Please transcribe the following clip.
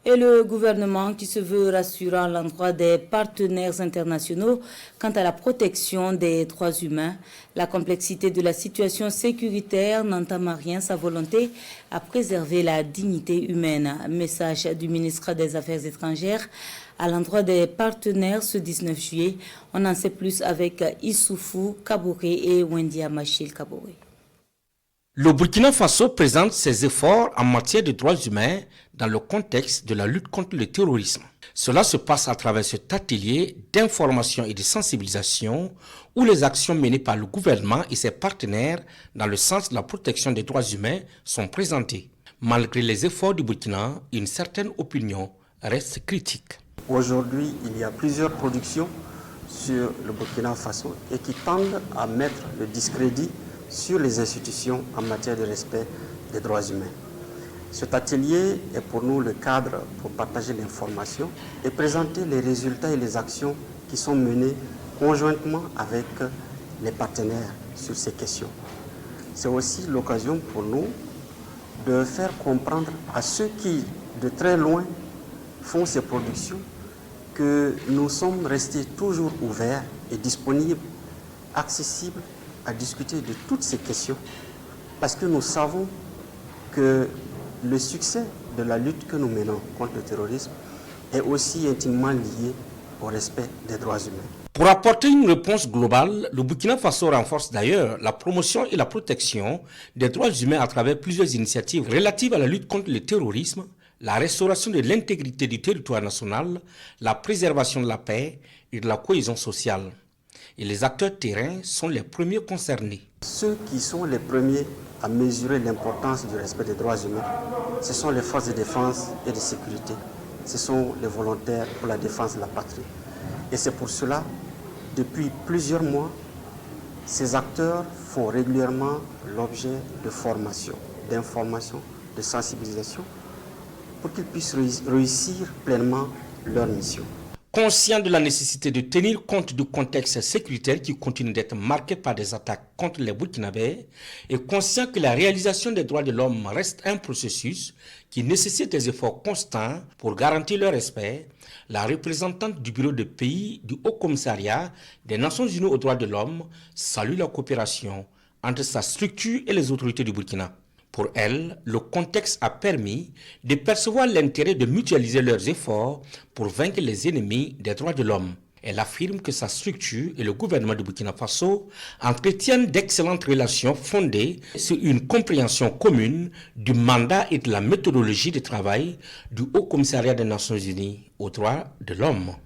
Et le gouvernement qui se veut rassurant à l'endroit des partenaires internationaux quant à la protection des droits humains. La complexité de la situation sécuritaire n'entame en rien sa volonté à préserver la dignité humaine. Message du ministre des Affaires étrangères à l'endroit des partenaires ce 19 juillet. On en sait plus avec Issoufou Kaboré et Wendy Amachil Kaboré. Le Burkina Faso présente ses efforts en matière de droits humains dans le contexte de la lutte contre le terrorisme. Cela se passe à travers cet atelier d'information et de sensibilisation où les actions menées par le gouvernement et ses partenaires dans le sens de la protection des droits humains sont présentées. Malgré les efforts du Burkina, une certaine opinion reste critique. Aujourd'hui, il y a plusieurs productions sur le Burkina Faso et qui tendent à mettre le discrédit sur les institutions en matière de respect des droits humains. Cet atelier est pour nous le cadre pour partager l'information et présenter les résultats et les actions qui sont menées conjointement avec les partenaires sur ces questions. C'est aussi l'occasion pour nous de faire comprendre à ceux qui, de très loin, font ces productions que nous sommes restés toujours ouverts et disponibles, accessibles à discuter de toutes ces questions parce que nous savons que le succès de la lutte que nous menons contre le terrorisme est aussi intimement lié au respect des droits humains. Pour apporter une réponse globale, le Burkina Faso renforce d'ailleurs la promotion et la protection des droits humains à travers plusieurs initiatives relatives à la lutte contre le terrorisme, la restauration de l'intégrité du territoire national, la préservation de la paix et de la cohésion sociale. Et les acteurs terrains sont les premiers concernés. Ceux qui sont les premiers à mesurer l'importance du respect des droits humains, ce sont les forces de défense et de sécurité. Ce sont les volontaires pour la défense de la patrie. Et c'est pour cela, depuis plusieurs mois, ces acteurs font régulièrement l'objet de formation, d'information, de sensibilisation, pour qu'ils puissent réussir pleinement leur mission. Conscient de la nécessité de tenir compte du contexte sécuritaire qui continue d'être marqué par des attaques contre les Burkinabés et conscient que la réalisation des droits de l'homme reste un processus qui nécessite des efforts constants pour garantir leur respect, la représentante du bureau de pays du Haut Commissariat des Nations Unies aux droits de l'homme salue la coopération entre sa structure et les autorités du Burkina. Pour elle, le contexte a permis de percevoir l'intérêt de mutualiser leurs efforts pour vaincre les ennemis des droits de l'homme. Elle affirme que sa structure et le gouvernement du Burkina Faso entretiennent d'excellentes relations fondées sur une compréhension commune du mandat et de la méthodologie de travail du Haut Commissariat des Nations Unies aux droits de l'homme.